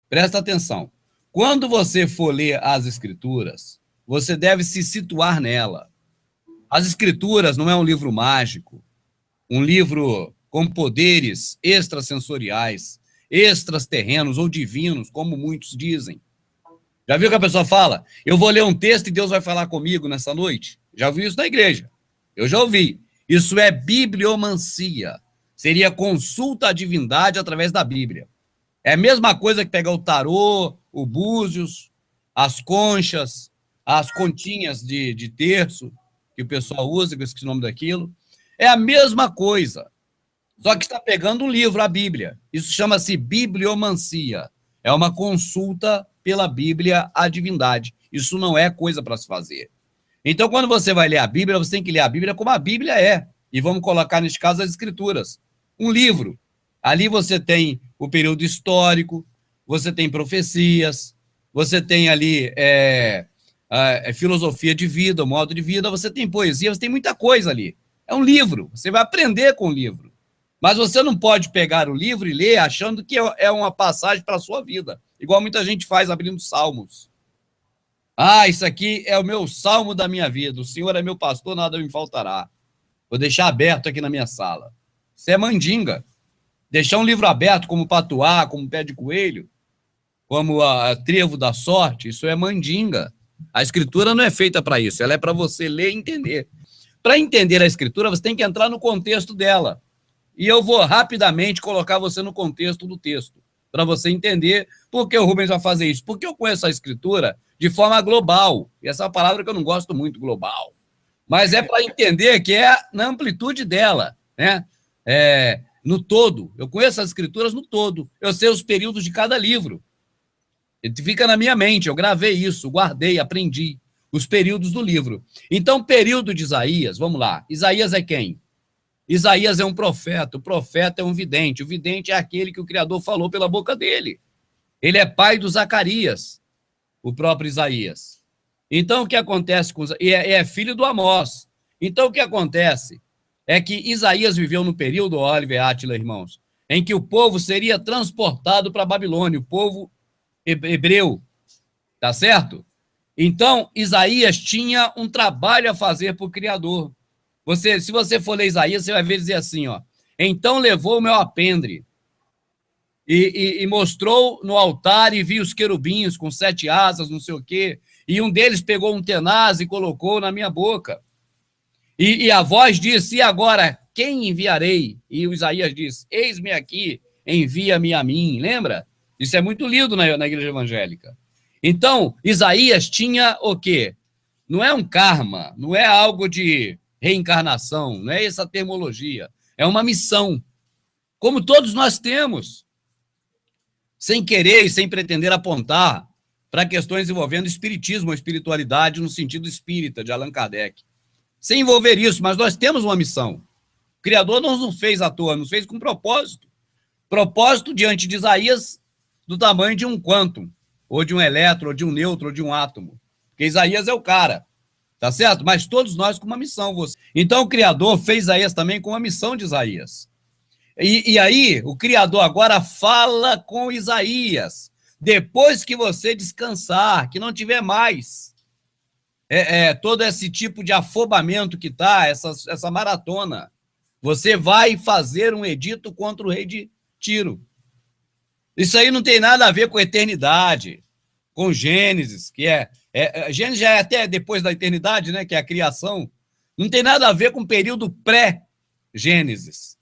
Presta atenção. Quando você for ler as Escrituras, você deve se situar nela. As Escrituras não é um livro mágico, um livro com poderes extrasensoriais, extraterrenos ou divinos, como muitos dizem. Já viu que a pessoa fala? Eu vou ler um texto e Deus vai falar comigo nessa noite? Já ouvi isso na igreja. Eu já ouvi. Isso é bibliomancia. Seria consulta à divindade através da Bíblia. É a mesma coisa que pegar o tarô, o búzios, as conchas, as continhas de terço, que o pessoal usa, que eu esqueci o nome daquilo. É a mesma coisa. Só que está pegando um livro, a Bíblia. Isso chama-se bibliomancia. É uma consulta pela Bíblia à divindade. Isso não é coisa para se fazer. Então, quando você vai ler a Bíblia, você tem que ler a Bíblia como a Bíblia é. E vamos colocar, neste caso, as Escrituras. Um livro. Ali você tem o período histórico, você tem profecias, você tem ali filosofia de vida, o modo de vida, você tem poesia, você tem muita coisa ali. É um livro, você vai aprender com o livro. Mas você não pode pegar o livro e ler achando que é uma passagem para a sua vida, igual muita gente faz abrindo salmos. Ah, isso aqui é o meu salmo da minha vida, o Senhor é meu pastor, nada me faltará. Vou deixar aberto aqui na minha sala. Isso é mandinga. Deixar um livro aberto como patuá, como pé de coelho, como a trevo da sorte, isso é mandinga. A escritura não é feita para isso, ela é para você ler e entender. Para entender a escritura, você tem que entrar no contexto dela. E eu vou rapidamente colocar você no contexto do texto, para você entender por que o Rubens vai fazer isso. Porque eu conheço a escritura de forma global, e essa é uma palavra que eu não gosto muito, global. Mas é para entender que é na amplitude dela, né? No todo. Eu conheço as escrituras no todo. Eu sei os períodos de cada livro. Fica na minha mente, eu gravei isso, guardei, aprendi os períodos do livro. Então, período de Isaías, vamos lá. Isaías é quem? Isaías é um profeta, o profeta é um vidente. O vidente é aquele que o Criador falou pela boca dele. Ele é pai do Zacarias, o próprio Isaías. Então, o que acontece com... É filho do Amós. Então, o que acontece é que Isaías viveu no período, Oliver Átila, irmãos, em que o povo seria transportado para a Babilônia, o povo hebreu, tá certo? Então, Isaías tinha um trabalho a fazer para o Criador. Se você for ler Isaías, você vai ver dizer assim, ó, então levou o meu apendre e mostrou no altar e vi os querubins com 7 asas, não sei o quê, e um deles pegou um tenaz e colocou na minha boca. E a voz disse, e agora, quem enviarei? E o Isaías diz, eis-me aqui, envia-me a mim. Lembra? Isso é muito lido na igreja evangélica. Então, Isaías tinha o quê? Não é um karma, não é algo de reencarnação, não é essa termologia. É uma missão, como todos nós temos, sem querer e sem pretender apontar para questões envolvendo espiritismo ou espiritualidade no sentido espírita, de Allan Kardec. Sem envolver isso, mas nós temos uma missão. O Criador não nos fez à toa, nos fez com propósito. Propósito diante de Isaías do tamanho de um quântum, ou de um elétron, ou de um nêutron, ou de um átomo. Porque Isaías é o cara, tá certo? Mas todos nós com uma missão. Então o Criador fez Isaías também com a missão de Isaías. E aí o Criador agora fala com Isaías, depois que você descansar, que não tiver mais todo esse tipo de afobamento que está, essa maratona, você vai fazer um edito contra o rei de Tiro. Isso aí não tem nada a ver com eternidade, com Gênesis, que Gênesis já é até depois da eternidade, né, que é a criação. Não tem nada a ver com o período pré-Gênesis,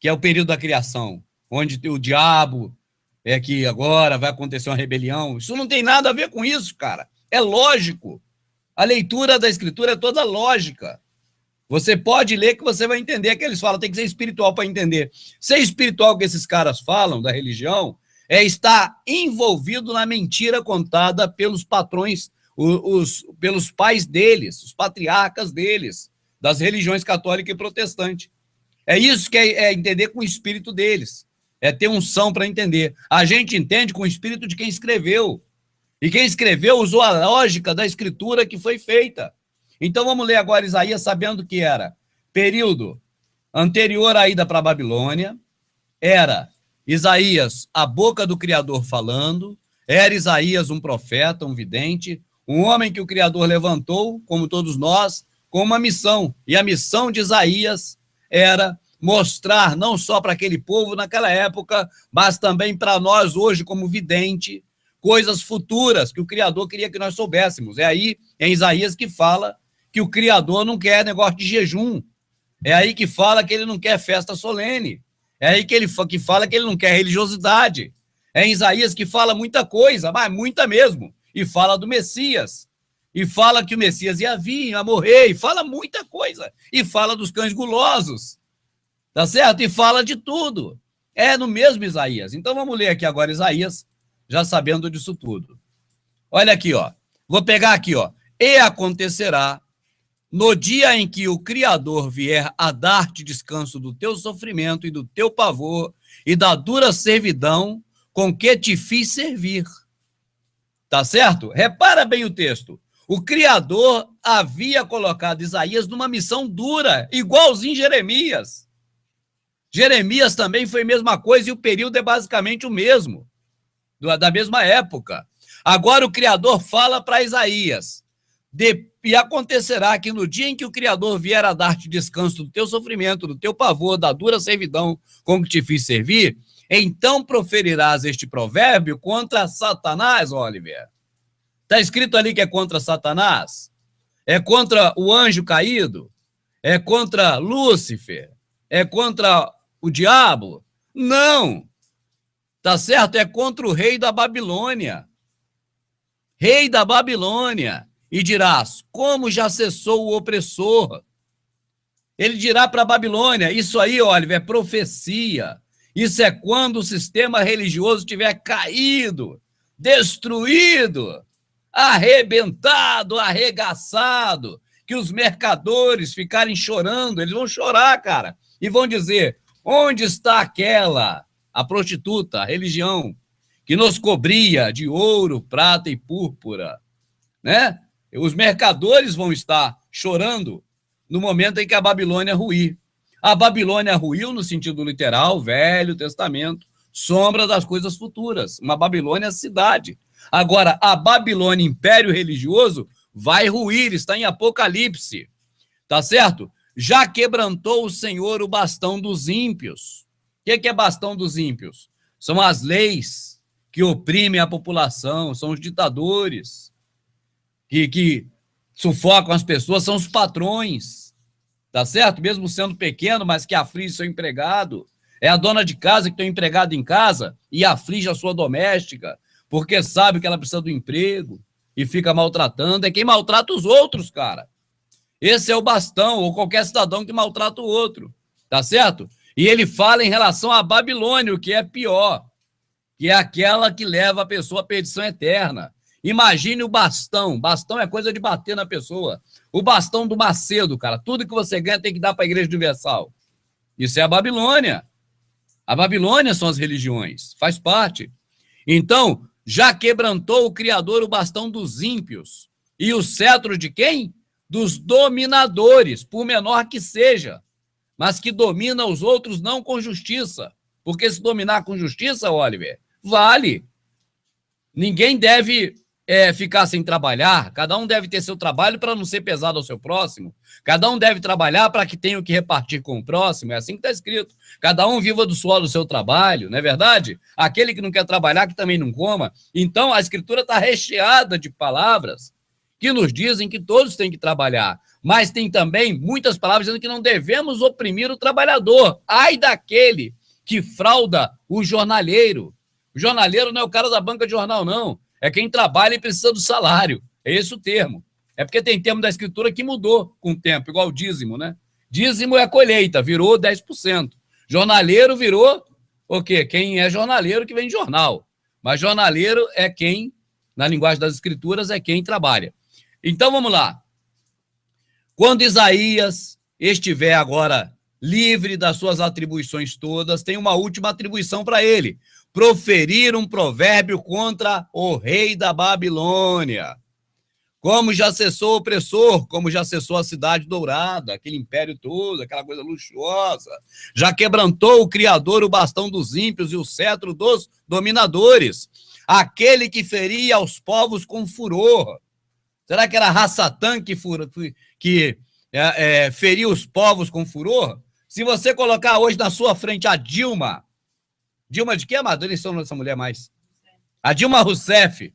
que é o período da criação, onde o diabo é que agora vai acontecer uma rebelião. Isso não tem nada a ver com isso, cara. É lógico. A leitura da escritura é toda lógica. Você pode ler que você vai entender que eles falam, tem que ser espiritual para entender. Ser espiritual que esses caras falam, da religião, é estar envolvido na mentira contada pelos patrões, pelos pais deles, os patriarcas deles, das religiões católica e protestante. É isso que é entender com o espírito deles. É ter unção para entender. A gente entende com o espírito de quem escreveu. E quem escreveu usou a lógica da escritura que foi feita. Então vamos ler agora Isaías sabendo que era período anterior à ida para a Babilônia, era Isaías, a boca do Criador falando, era Isaías um profeta, um vidente, um homem que o Criador levantou, como todos nós, com uma missão. E a missão de Isaías era mostrar, não só para aquele povo naquela época, mas também para nós hoje, como vidente, coisas futuras que o Criador queria que nós soubéssemos. É aí, em Isaías, que fala que o Criador não quer negócio de jejum. É aí que fala que ele não quer festa solene. É aí que ele que fala que ele não quer religiosidade. É em Isaías que fala muita coisa, mas muita mesmo. E fala do Messias. E fala que o Messias ia vir, ia morrer. E fala muita coisa. E fala dos cães gulosos. Tá certo? E fala de tudo. É no mesmo Isaías. Então vamos ler aqui agora Isaías, já sabendo disso tudo. Olha aqui, ó. Vou pegar aqui, ó. E acontecerá no dia em que o Criador vier a dar-te descanso do teu sofrimento e do teu pavor e da dura servidão com que te fiz servir. Tá certo? Repara bem o texto. O Criador havia colocado Isaías numa missão dura, igualzinho Jeremias. Jeremias também foi a mesma coisa e o período é basicamente o mesmo, da mesma época. Agora o Criador fala para Isaías, e acontecerá que no dia em que o Criador vier a dar-te descanso do teu sofrimento, do teu pavor, da dura servidão com que te fiz servir, então proferirás este provérbio contra Satanás, Oliver. Está escrito ali que é contra Satanás? É contra o anjo caído? É contra Lúcifer? É contra o diabo? Não! Tá certo? É contra o rei da Babilônia. Rei da Babilônia. E dirás, como já cessou o opressor? Ele dirá para a Babilônia, isso aí, Oliver, é profecia. Isso é quando o sistema religioso tiver caído, destruído, arrebentado, arregaçado, que os mercadores ficarem chorando, eles vão chorar, cara, e vão dizer, onde está aquela, a prostituta, a religião, que nos cobria de ouro, prata e púrpura, né? Os mercadores vão estar chorando no momento em que a Babilônia ruir. A Babilônia ruiu no sentido literal, Velho Testamento, sombra das coisas futuras. Uma Babilônia cidade. Agora, a Babilônia, império religioso, vai ruir, está em Apocalipse. Tá certo? Já quebrantou o Senhor o bastão dos ímpios. O que é bastão dos ímpios? São as leis que oprimem a população, são os ditadores que sufocam as pessoas, são os patrões, tá certo? Mesmo sendo pequeno, mas que aflige seu empregado. É a dona de casa que tem um empregado em casa e aflige a sua doméstica, porque sabe que ela precisa do emprego e fica maltratando. É quem maltrata os outros, cara. Esse é o bastão, ou qualquer cidadão que maltrata o outro, tá certo? E ele fala em relação à Babilônia, o que é pior, que é aquela que leva a pessoa à perdição eterna. Imagine o bastão. Bastão é coisa de bater na pessoa. O bastão do Macedo, cara. Tudo que você ganha tem que dar para a Igreja Universal. Isso é a Babilônia. A Babilônia são as religiões. Faz parte. Então, já quebrantou o Criador o bastão dos ímpios. E o cetro de quem? Dos dominadores, por menor que seja. Mas que domina os outros não com justiça. Porque se dominar com justiça, Oliver, vale. Ninguém deve ficar sem trabalhar, cada um deve ter seu trabalho para não ser pesado ao seu próximo, cada um deve trabalhar para que tenha o que repartir com o próximo, é assim que está escrito, cada um viva do suor do seu trabalho, não é verdade? Aquele que não quer trabalhar, que também não coma. Então a escritura está recheada de palavras que nos dizem que todos têm que trabalhar, mas tem também muitas palavras dizendo que não devemos oprimir o trabalhador. Ai daquele que frauda o jornalheiro. O jornaleiro não é o cara da banca de jornal, não. É quem trabalha e precisa do salário. É esse o termo. É porque tem termo da escritura que mudou com o tempo, igual o dízimo, né? Dízimo é colheita, virou 10%. Jornaleiro virou o quê? Quem é jornaleiro que vem de jornal. Mas jornaleiro é quem, na linguagem das escrituras, é quem trabalha. Então, vamos lá. Quando Isaías estiver agora livre das suas atribuições todas, tem uma última atribuição para ele: proferir um provérbio contra o rei da Babilônia. Como já cessou o opressor, como já cessou a cidade dourada, aquele império todo, aquela coisa luxuosa. Já quebrantou o Criador o bastão dos ímpios e o cetro dos dominadores. Aquele que feria aos povos com furor. Será que era Rassatã que feria os povos com furor? Se você colocar hoje na sua frente a Dilma de quê, amado? Eles são dessa mulher mais. A Dilma Rousseff,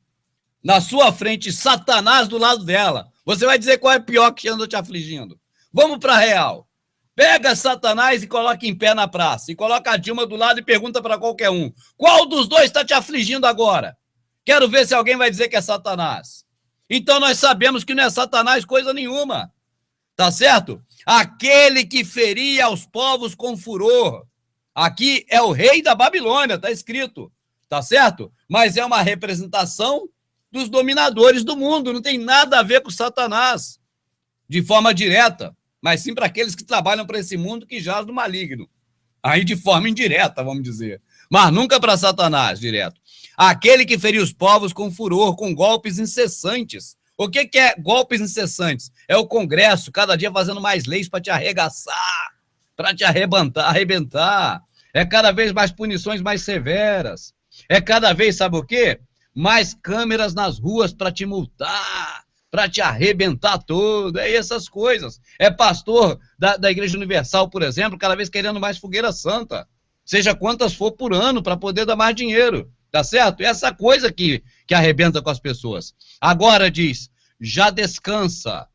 na sua frente, Satanás do lado dela. Você vai dizer qual é pior que anda te afligindo. Vamos para a real. Pega Satanás e coloca em pé na praça. E coloca a Dilma do lado e pergunta para qualquer um. Qual dos dois está te afligindo agora? Quero ver se alguém vai dizer que é Satanás. Então nós sabemos que não é Satanás coisa nenhuma. Tá certo? Aquele que feria aos povos com furor. Aqui é o rei da Babilônia, tá escrito. Tá certo? Mas é uma representação dos dominadores do mundo, não tem nada a ver com Satanás, de forma direta, mas sim para aqueles que trabalham para esse mundo que jaz no maligno. Aí de forma indireta, vamos dizer, mas nunca para Satanás, direto. Aquele que feria os povos com furor, com golpes incessantes. O que é golpes incessantes? É o Congresso, cada dia fazendo mais leis para te arregaçar, para te arrebentar. É cada vez mais punições mais severas. É cada vez, sabe o quê? Mais câmeras nas ruas para te multar, para te arrebentar todo, é essas coisas. É pastor da Igreja Universal, por exemplo, cada vez querendo mais fogueira santa, seja quantas for por ano, para poder dar mais dinheiro, tá certo? É essa coisa que arrebenta com as pessoas. Agora diz, já descansa,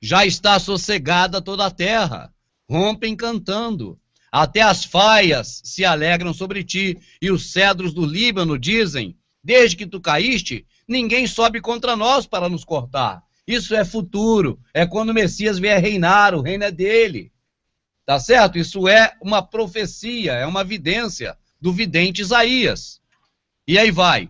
já está sossegada toda a terra, rompem cantando, até as faias se alegram sobre ti, e os cedros do Líbano dizem, desde que tu caíste, ninguém sobe contra nós para nos cortar. Isso é futuro, é quando o Messias vier reinar, o reino é dele. Tá certo? Isso é uma profecia, é uma vidência do vidente Isaías. E aí vai.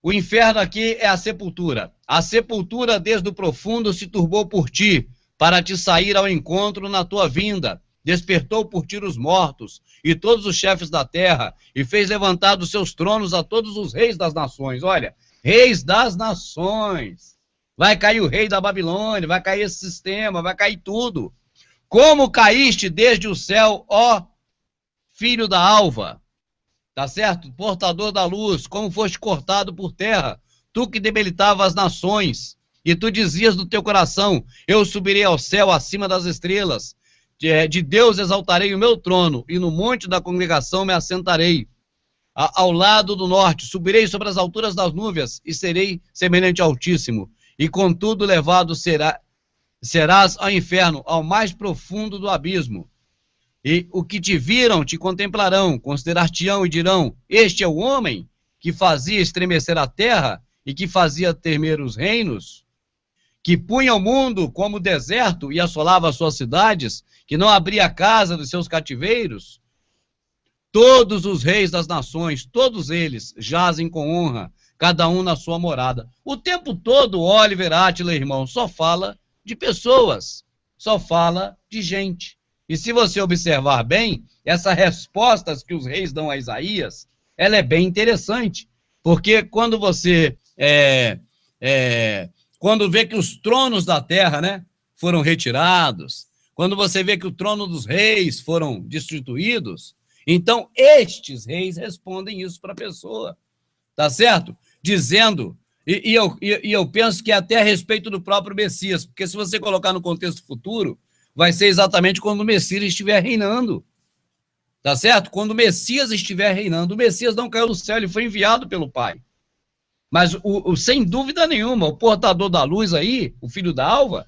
O inferno aqui é a sepultura. A sepultura desde o profundo se turbou por ti, para te sair ao encontro na tua vinda. Despertou por ti os mortos e todos os chefes da terra, e fez levantar dos seus tronos a todos os reis das nações. Olha, reis das nações. Vai cair o rei da Babilônia, vai cair esse sistema, vai cair tudo. Como caíste desde o céu, ó filho da alva, tá certo? Portador da luz, como foste cortado por terra, tu que debilitava as nações, e tu dizias no teu coração, eu subirei ao céu acima das estrelas, de Deus exaltarei o meu trono, e no monte da congregação me assentarei. Ao lado do norte, subirei sobre as alturas das nuvens, e serei semelhante ao Altíssimo, e contudo levado serás ao inferno, ao mais profundo do abismo. E o que te viram te contemplarão, considerar-te-ão e dirão, este é o homem que fazia estremecer a terra, e que fazia temer os reinos, que punha o mundo como deserto e assolava as suas cidades, que não abria a casa dos seus cativeiros. Todos os reis das nações, todos eles jazem com honra, cada um na sua morada. O tempo todo, Oliver Attila, irmão, só fala de pessoas, só fala de gente. E se você observar bem, essas respostas que os reis dão a Isaías, ela é bem interessante, porque quando você quando vê que os tronos da terra, né, foram retirados, quando você vê que o trono dos reis foram destituídos, então estes reis respondem isso para a pessoa, tá certo? Dizendo, e eu penso que até a respeito do próprio Messias, porque se você colocar no contexto futuro, vai ser exatamente quando o Messias estiver reinando, tá certo? Quando o Messias estiver reinando, o Messias não caiu do céu, ele foi enviado pelo Pai. Mas, sem dúvida nenhuma, o portador da luz aí, o filho da alva,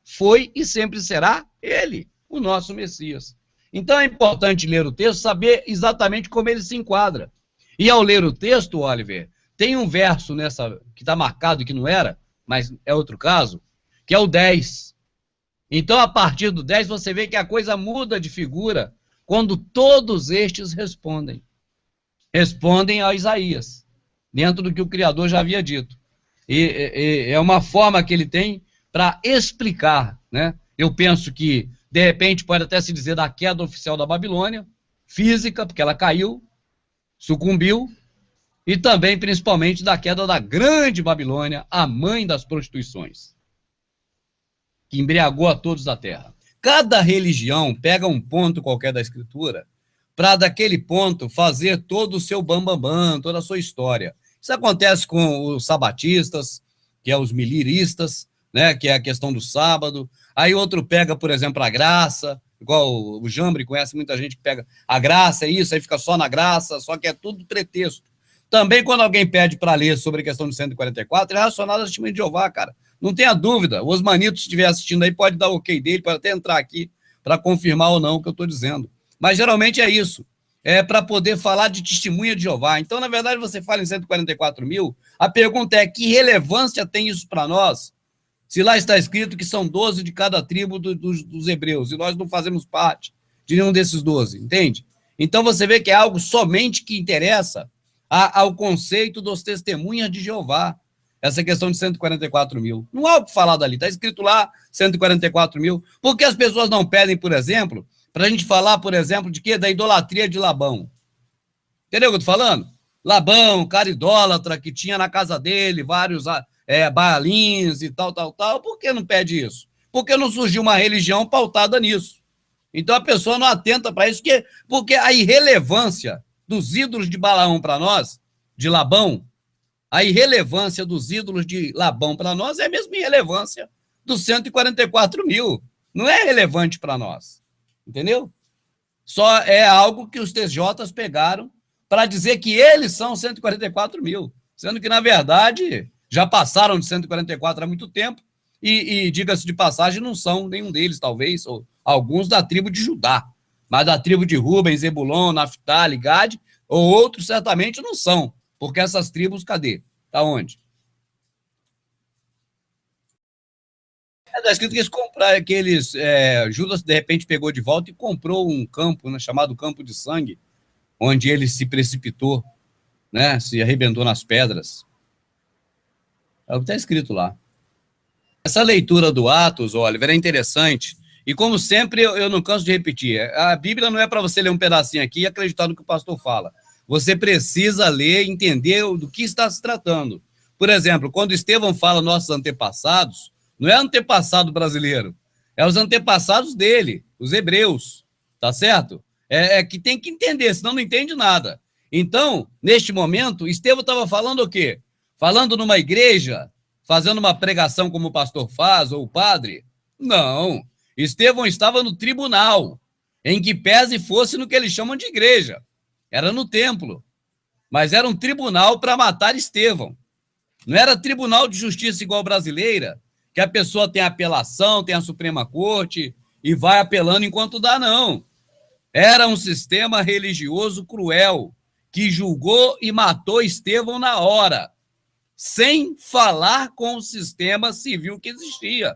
foi e sempre será ele, o nosso Messias. Então é importante ler o texto, saber exatamente como ele se enquadra. E ao ler o texto, Oliver, tem um verso nessa que está marcado e que não era, mas é outro caso, que é o 10. Então, a partir do 10, você vê que a coisa muda de figura quando todos estes respondem. Respondem a Isaías, dentro do que o Criador já havia dito. E é uma forma que ele tem para explicar, né? Eu penso que, de repente, pode até se dizer da queda oficial da Babilônia, física, porque ela caiu, sucumbiu, e também, principalmente, da queda da grande Babilônia, a mãe das prostituições, que embriagou a todos da terra. Cada religião pega um ponto qualquer da escritura para, daquele ponto, fazer todo o seu bambambam, toda a sua história. Isso acontece com os sabatistas, que é os miliristas, né, que é a questão do sábado. Aí outro pega, por exemplo, a graça, igual o Jambre conhece muita gente que pega a graça, é isso, aí fica só na graça, só que é tudo pretexto. Também, quando alguém pede para ler sobre a questão de 144, é relacionado ao testemunho de Jeová, cara. Não tenha dúvida. O Osmanito, se estiver assistindo aí, pode dar o ok dele, pode até entrar aqui para confirmar ou não o que eu estou dizendo. Mas, geralmente, é isso. É para poder falar de testemunha de Jeová. Então, na verdade, você fala em 144 mil, a pergunta é: que relevância tem isso para nós? Se lá está escrito que são 12 de cada tribo dos hebreus, e nós não fazemos parte de nenhum desses 12, entende? Então, você vê que é algo somente que interessa ao conceito dos testemunhas de Jeová, essa questão de 144 mil. Não há o que falar dali, está escrito lá 144 mil. Por que as pessoas não pedem, por exemplo, para a gente falar, por exemplo, de quê? Da idolatria de Labão. Entendeu o que eu estou falando? Labão, cara idólatra, que tinha na casa dele vários baalins e tal. Por que não pede isso? Porque não surgiu uma religião pautada nisso. Então a pessoa não atenta para isso, porque a irrelevância dos ídolos de Balaão para nós, de Labão, a irrelevância dos ídolos de Labão para nós é a mesma irrelevância dos 144 mil. Não é relevante para nós. Entendeu? Só é algo que os TJs pegaram para dizer que eles são 144 mil, sendo que, na verdade, já passaram de 144 há muito tempo e diga-se de passagem, não são nenhum deles, talvez, ou alguns da tribo de Judá, mas da tribo de Rubem, Zebulon, Naftali, Gade, ou outros certamente não são, porque essas tribos, cadê? Tá onde? Está escrito que eles compraram, Judas de repente pegou de volta e comprou um campo, né, chamado Campo de Sangue, onde ele se precipitou, né, se arrebentou nas pedras. É o que está escrito lá. Essa leitura do Atos, Oliver, é interessante. E como sempre, eu não canso de repetir, a Bíblia não é para você ler um pedacinho aqui e acreditar no que o pastor fala. Você precisa ler e entender do que está se tratando. Por exemplo, quando Estevão fala nossos antepassados, não é antepassado brasileiro, é os antepassados dele, os hebreus, tá certo? É que tem que entender, senão não entende nada. Então, neste momento, Estevão estava falando o quê? Falando numa igreja, fazendo uma pregação como o pastor faz, ou o padre? Não. Estevão estava no tribunal, em que pese fosse no que eles chamam de igreja. Era no templo. Mas era um tribunal para matar Estevão. Não era tribunal de justiça igual brasileira, que a pessoa tem apelação, tem a Suprema Corte e vai apelando enquanto dá, não. Era um sistema religioso cruel, que julgou e matou Estevão na hora, sem falar com o sistema civil que existia.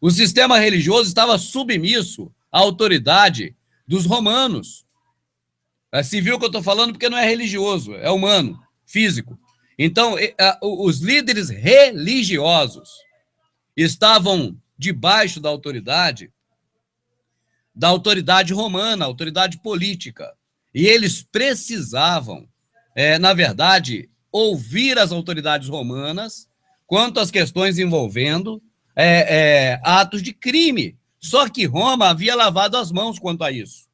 O sistema religioso estava submisso à autoridade dos romanos. É civil que eu estou falando porque não é religioso, é humano, físico. Então, os líderes religiosos estavam debaixo da autoridade romana, autoridade política. E eles precisavam, na verdade, ouvir as autoridades romanas quanto às questões envolvendo atos de crime. Só que Roma havia lavado as mãos quanto a isso.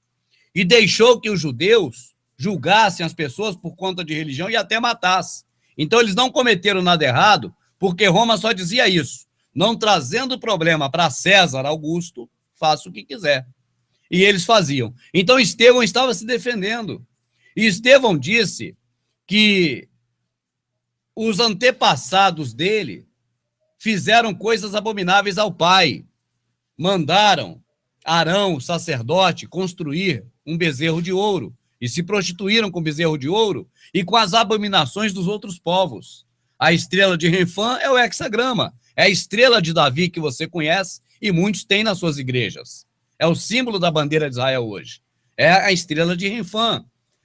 E deixou que os judeus julgassem as pessoas por conta de religião e até matassem. Então, eles não cometeram nada errado, porque Roma só dizia isso: não trazendo problema para César Augusto, faça o que quiser. E eles faziam. Então, Estevão estava se defendendo. E Estevão disse que os antepassados dele fizeram coisas abomináveis ao pai. Mandaram Arão, o sacerdote, construir um bezerro de ouro e se prostituíram com o bezerro de ouro e com as abominações dos outros povos. A estrela de Renfã é o hexagrama, é a estrela de Davi que você conhece e muitos têm nas suas igrejas. É o símbolo da bandeira de Israel hoje. É a estrela de Renfã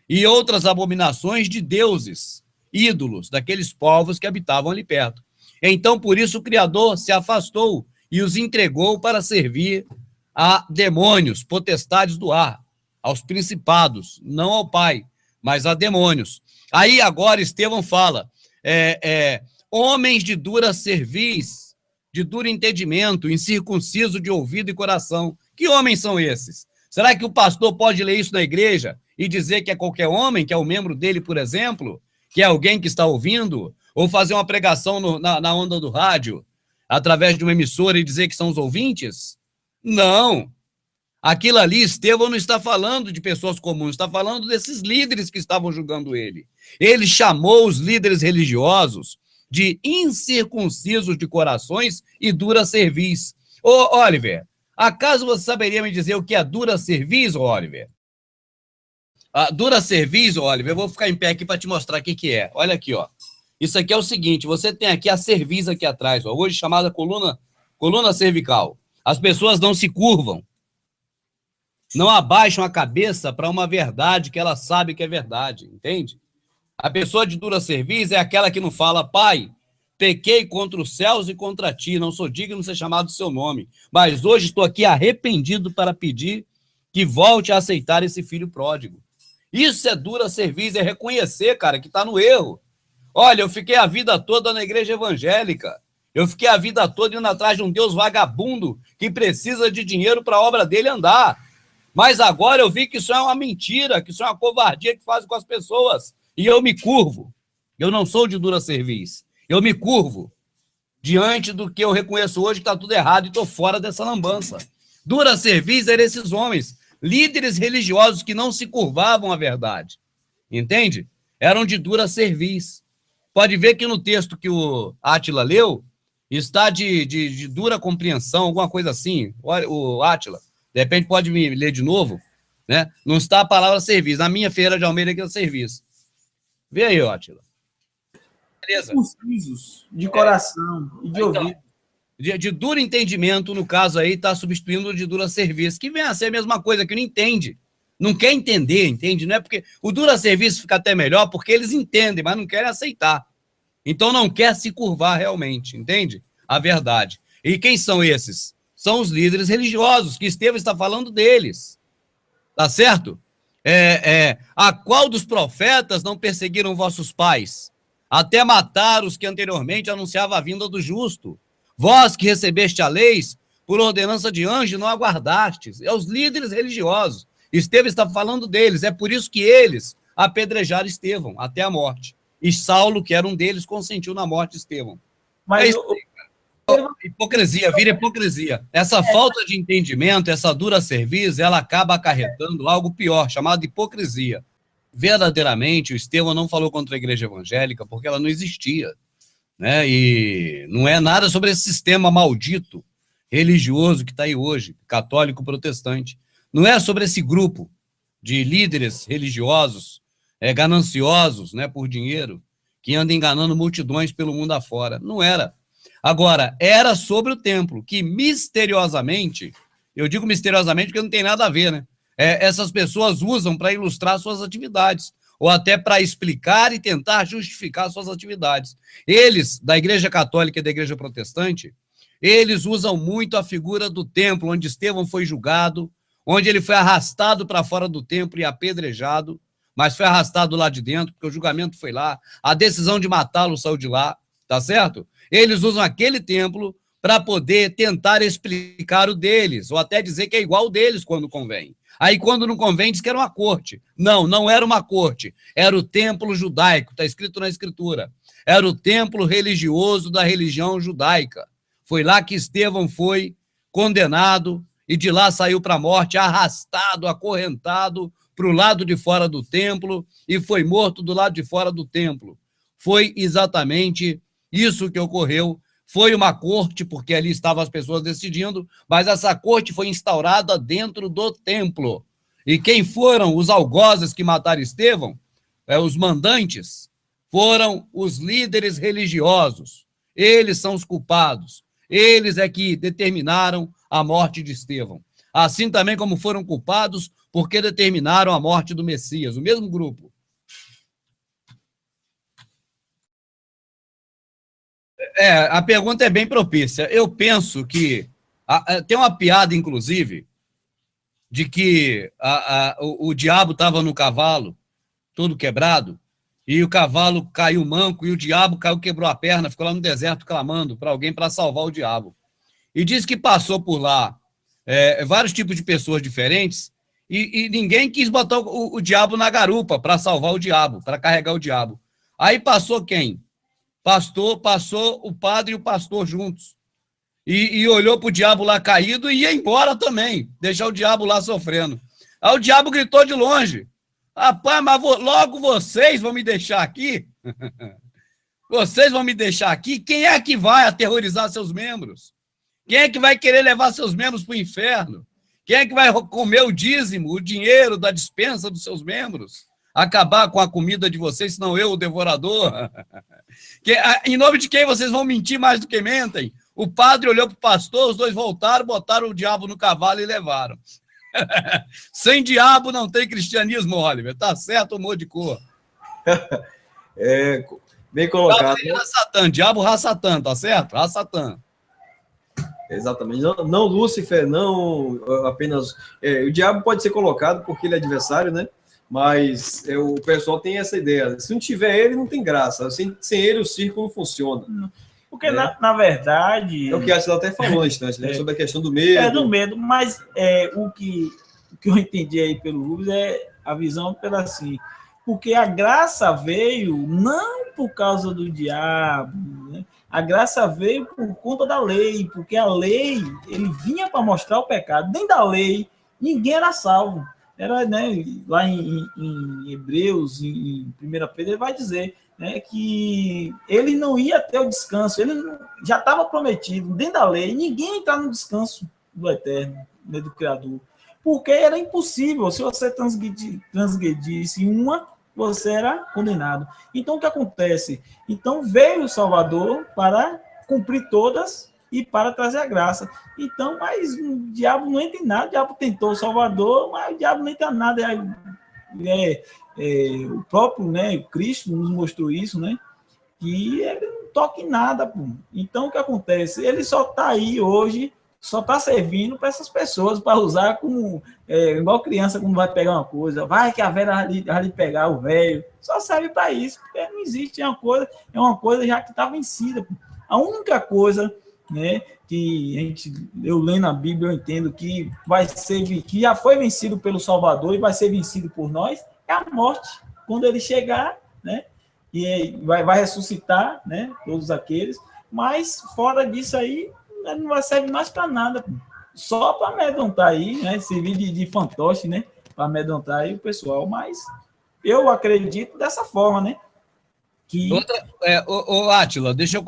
e outras abominações de deuses, ídolos daqueles povos que habitavam ali perto. Então, por isso, o Criador se afastou e os entregou para servir a demônios, potestades do ar, aos principados, não ao Pai. mas há demônios. Aí agora Estevão fala, homens de dura cerviz, de duro entendimento, incircunciso de ouvido e coração. Que homens são esses? Será que o pastor pode ler isso na igreja e dizer que é qualquer homem, que é um membro dele, por exemplo, que é alguém que está ouvindo, ou fazer uma pregação na onda do rádio, através de uma emissora e dizer que são os ouvintes? Não. Aquilo ali, Estevão não está falando de pessoas comuns, está falando desses líderes que estavam julgando ele. Ele chamou os líderes religiosos de incircuncisos de corações e dura cerviz. Ô, Oliver, acaso você saberia me dizer o que é dura cerviz, Oliver? A dura cerviz, Oliver, eu vou ficar em pé aqui para te mostrar o que é. Olha aqui, ó. Isso aqui é o seguinte, você tem aqui a cerviz aqui atrás, ó, hoje chamada coluna cervical. As pessoas não se curvam, não abaixam a cabeça para uma verdade que ela sabe que é verdade, entende? A pessoa de dura cerviz é aquela que não fala, pai, pequei contra os céus e contra ti, não sou digno de ser chamado seu nome, mas hoje estou aqui arrependido para pedir que volte a aceitar esse filho pródigo. Isso é dura cerviz, é reconhecer, cara, que está no erro. Olha, eu fiquei a vida toda na igreja evangélica, eu fiquei a vida toda indo atrás de um Deus vagabundo que precisa de dinheiro para a obra dele andar. Mas agora eu vi que isso é uma mentira, que isso é uma covardia que fazem com as pessoas. E eu me curvo. Eu não sou de dura cerviz. Eu me curvo diante do que eu reconheço hoje que está tudo errado e estou fora dessa lambança. Dura cerviz eram esses homens, líderes religiosos que não se curvavam à verdade. Entende? Eram de dura cerviz. Pode ver que no texto que o Átila leu, está de dura compreensão, alguma coisa assim. Olha, o Átila. De repente pode me ler de novo, né? Não está a palavra serviço. Na minha Feira de Almeida aqui é serviço. Vê aí, Átila. Beleza? Concisos, de coração e de ouvido. De duro entendimento, no caso aí, está substituindo de dura serviço, que vem a ser a mesma coisa, que não entende. Não quer entender, entende? Não é porque o dura serviço fica até melhor, porque eles entendem, mas não querem aceitar. Então não quer se curvar realmente, entende? A verdade. E quem são esses? São os líderes religiosos, que Estevão está falando deles. Tá certo? A qual dos profetas não perseguiram vossos pais? Até matar os que anteriormente anunciavam a vinda do justo. Vós que recebeste a lei, por ordenança de anjo, não aguardastes. É os líderes religiosos. Estevão está falando deles. É por isso que eles apedrejaram Estevão até a morte. E Saulo, que era um deles, consentiu na morte de Estevão. Mas hipocrisia, vira hipocrisia. Essa falta de entendimento, essa dura cerviz, ela acaba acarretando algo pior, chamado hipocrisia. Verdadeiramente, o Estevão não falou contra a igreja evangélica porque ela não existia, né? E não é nada sobre esse sistema maldito religioso que está aí hoje, católico protestante. Não é sobre esse grupo de líderes religiosos, gananciosos, né, por dinheiro, que anda enganando multidões pelo mundo afora. Não era. Agora, era sobre o templo, que misteriosamente, eu digo misteriosamente porque não tem nada a ver, né? Essas pessoas usam para ilustrar suas atividades, ou até para explicar e tentar justificar suas atividades. Eles, da Igreja Católica e da Igreja Protestante, eles usam muito a figura do templo, onde Estevão foi julgado, onde ele foi arrastado para fora do templo e apedrejado, mas foi arrastado lá de dentro, porque o julgamento foi lá, a decisão de matá-lo saiu de lá, tá certo? Eles usam aquele templo para poder tentar explicar o deles, ou até dizer que é igual o deles quando convém. Aí, quando não convém, diz que era uma corte. Não, não era uma corte. Era o templo judaico, está escrito na Escritura. Era o templo religioso da religião judaica. Foi lá que Estevão foi condenado e de lá saiu para a morte, arrastado, acorrentado para o lado de fora do templo e foi morto do lado de fora do templo. Foi exatamente isso que ocorreu. Foi uma corte, porque ali estavam as pessoas decidindo, mas essa corte foi instaurada dentro do templo. E quem foram os algozes que mataram Estevão? Os mandantes, foram os líderes religiosos. Eles são os culpados. Eles é que determinaram a morte de Estevão. Assim também como foram culpados porque determinaram a morte do Messias, o mesmo grupo. A pergunta é bem propícia. Eu penso que tem uma piada, inclusive, de que o diabo estava no cavalo todo quebrado, e o cavalo caiu manco, e o diabo caiu, quebrou a perna, ficou lá no deserto clamando para alguém para salvar o diabo. E diz que passou por lá vários tipos de pessoas diferentes, e ninguém quis botar o diabo na garupa para salvar o diabo, para carregar o diabo. Aí passou quem? Passou o padre e o pastor juntos. E olhou para o diabo lá caído e ia embora também, deixar o diabo lá sofrendo. Aí o diabo gritou de longe: rapaz, mas logo vocês vão me deixar aqui? Vocês vão me deixar aqui? Quem é que vai aterrorizar seus membros? Quem é que vai querer levar seus membros para o inferno? Quem é que vai comer o dízimo, o dinheiro da despensa dos seus membros? Acabar com a comida de vocês, senão eu, o devorador? Em nome de quem vocês vão mentir mais do que mentem? O padre olhou para o pastor, os dois voltaram, botaram o diabo no cavalo e levaram. Sem diabo não tem cristianismo, Oliver. Tá certo, humor de cor. Bem colocado. Diabo Ra-Satã, tá certo? Ra-Satã. Exatamente. Não Lúcifer, não apenas... o diabo pode ser colocado porque ele é adversário, né? Mas o pessoal tem essa ideia. Se não tiver ele, não tem graça. Sem ele, o circo não funciona. Porque, na verdade... É o que a Atila até falou no instante, né? Sobre a questão do medo. Do medo, mas o que eu entendi aí pelo Rubens é a visão pela assim... Porque a graça veio não por causa do diabo, né? A graça veio por conta da lei, porque a lei, ele vinha para mostrar o pecado. Dentro da lei, ninguém era salvo. Era, né, lá em Hebreus, em 1 Pedro, ele vai dizer, né, que ele não ia ter o descanso, ele já estava prometido, dentro da lei, ninguém entrar no descanso do Eterno, né, do Criador. Porque era impossível, se você transgredisse uma, você era condenado. Então, o que acontece? Então, veio o Salvador para cumprir todas e para trazer a graça. Então, mas o diabo não entra em nada, o diabo tentou o Salvador, mas o diabo não entra em nada. O próprio, né, o Cristo nos mostrou isso, né? Que ele não toca em nada. Pô. Então, o que acontece? Ele só está aí hoje, só está servindo para essas pessoas, para usar como... igual criança, quando vai pegar uma coisa, vai que a velha vai lhe pegar o velho. Só serve para isso, porque não existe, é uma coisa já que está vencida. Pô. A única coisa, né, que eu lendo a Bíblia, eu entendo que que já foi vencido pelo Salvador e vai ser vencido por nós, é a morte. Quando ele chegar, né, e vai ressuscitar, né, todos aqueles, mas fora disso aí, não vai servir mais para nada, pô. Só para amedrontar aí, né, servir de fantoche, né, para amedrontar aí o pessoal, mas eu acredito dessa forma, né, que... Átila, deixa eu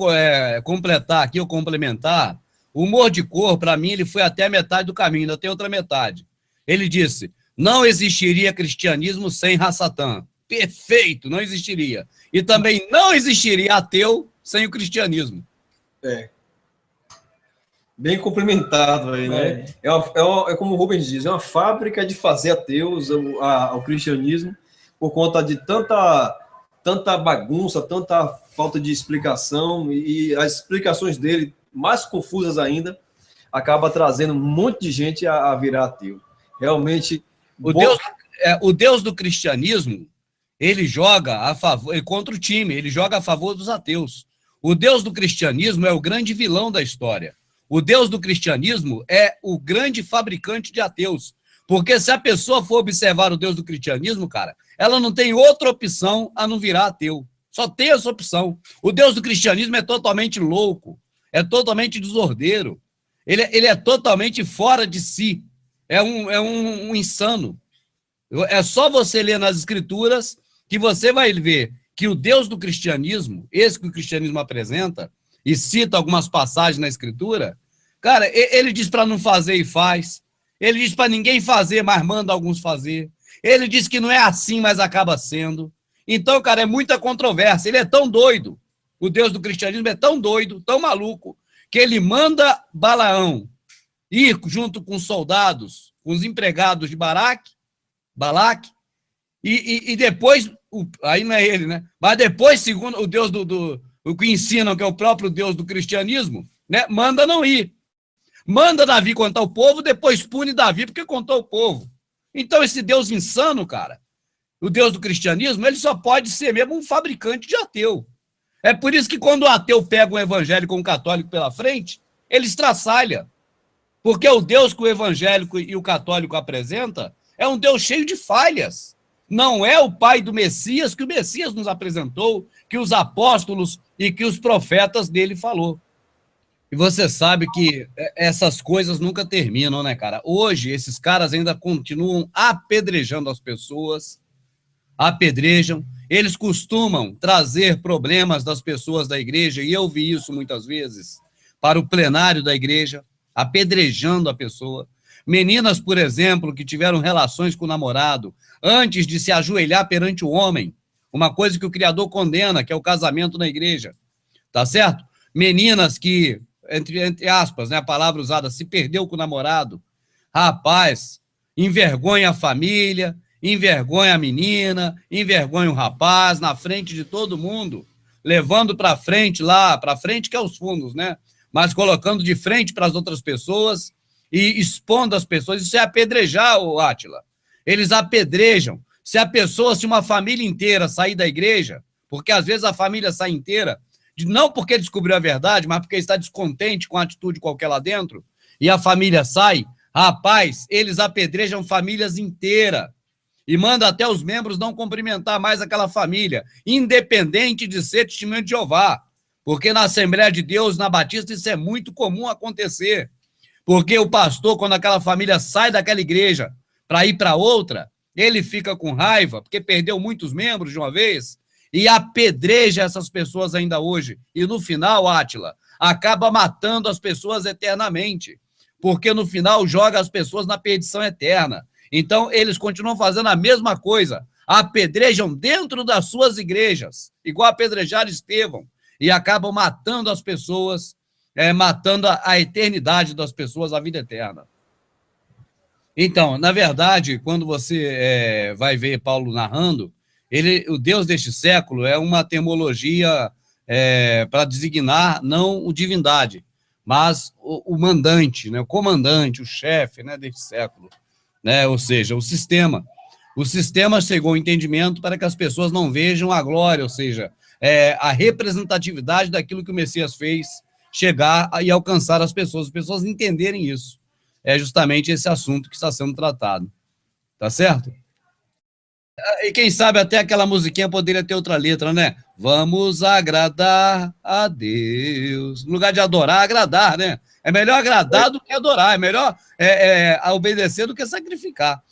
completar aqui, ou complementar. O humor de cor, para mim, ele foi até a metade do caminho, ainda tem outra metade. Ele disse, não existiria cristianismo sem Ra-Satã. Perfeito, não existiria. E também não existiria ateu sem o cristianismo. Bem complementado aí, né? É como o Rubens diz, é uma fábrica de fazer ateus ao cristianismo por conta de tanta bagunça, tanta falta de explicação e as explicações dele, mais confusas ainda, acaba trazendo um monte de gente a virar ateu. Realmente... O Deus do cristianismo, ele joga a favor, contra o time, ele joga a favor dos ateus. O Deus do cristianismo é o grande vilão da história. O Deus do cristianismo é o grande fabricante de ateus. Porque se a pessoa for observar o Deus do cristianismo, cara, ela não tem outra opção a não virar ateu. Só tem essa opção. O Deus do cristianismo é totalmente louco, é totalmente desordeiro. Ele é totalmente fora de si. É um insano. É só você ler nas escrituras que você vai ver que o Deus do cristianismo, esse que o cristianismo apresenta, e cita algumas passagens na escritura, cara, ele diz para não fazer e faz. Ele diz para ninguém fazer, mas manda alguns fazer. Ele diz que não é assim, mas acaba sendo. Então, cara, é muita controvérsia. Ele é tão doido, o Deus do cristianismo é tão doido, tão maluco, que ele manda Balaão ir junto com os soldados, com os empregados de Balaque, e depois, aí não é ele, né? Mas depois, segundo o Deus o que ensinam, que é o próprio Deus do cristianismo, né? Manda não ir. Manda Davi contar o povo, depois pune Davi porque contou o povo. Então esse Deus insano, cara, o Deus do cristianismo, ele só pode ser mesmo um fabricante de ateu. É por isso que quando o ateu pega um evangélico ou um católico pela frente, ele estraçalha. Porque o Deus que o evangélico e o católico apresenta é um Deus cheio de falhas. Não é o pai do Messias que o Messias nos apresentou, que os apóstolos e que os profetas dele falou. E você sabe que essas coisas nunca terminam, né, cara? Hoje, esses caras ainda continuam apedrejando as pessoas, apedrejam. Eles costumam trazer problemas das pessoas da igreja, e eu vi isso muitas vezes, para o plenário da igreja, apedrejando a pessoa. Meninas, por exemplo, que tiveram relações com o namorado antes de se ajoelhar perante o homem, uma coisa que o Criador condena, que é o casamento na igreja, tá certo? Meninas que, entre aspas, né, a palavra usada, se perdeu com o namorado. Rapaz, envergonha a família, envergonha a menina, envergonha o rapaz na frente de todo mundo, levando para frente lá, para frente que é os fundos, né? Mas colocando de frente para as outras pessoas e expondo as pessoas. Isso é apedrejar, o Átila. Eles apedrejam. Se a pessoa, se uma família inteira sair da igreja, porque às vezes a família sai inteira, não porque descobriu a verdade, mas porque está descontente com a atitude qualquer lá dentro, e a família sai, rapaz, eles apedrejam famílias inteiras e mandam até os membros não cumprimentar mais aquela família, independente de ser testemunho de Jeová, porque na Assembleia de Deus, na Batista, isso é muito comum acontecer, porque o pastor, quando aquela família sai daquela igreja para ir para outra, ele fica com raiva, porque perdeu muitos membros de uma vez, e apedreja essas pessoas ainda hoje. E no final, Átila, acaba matando as pessoas eternamente, porque no final joga as pessoas na perdição eterna. Então, eles continuam fazendo a mesma coisa, apedrejam dentro das suas igrejas, igual apedrejaram Estevão, e acabam matando as pessoas, matando a eternidade das pessoas, a vida eterna. Então, na verdade, quando você vai ver Paulo narrando, o Deus deste século é uma termologia para designar não o divindade, mas o mandante, né, o comandante, o chefe, né, deste século, né, ou seja, o sistema. O sistema chegou ao entendimento para que as pessoas não vejam a glória, ou seja, a representatividade daquilo que o Messias fez chegar e alcançar as pessoas entenderem isso. É justamente esse assunto que está sendo tratado. Tá certo? E quem sabe até aquela musiquinha poderia ter outra letra, né? Vamos agradar a Deus. No lugar de adorar, agradar, né? É melhor agradar do que adorar. É melhor obedecer do que sacrificar.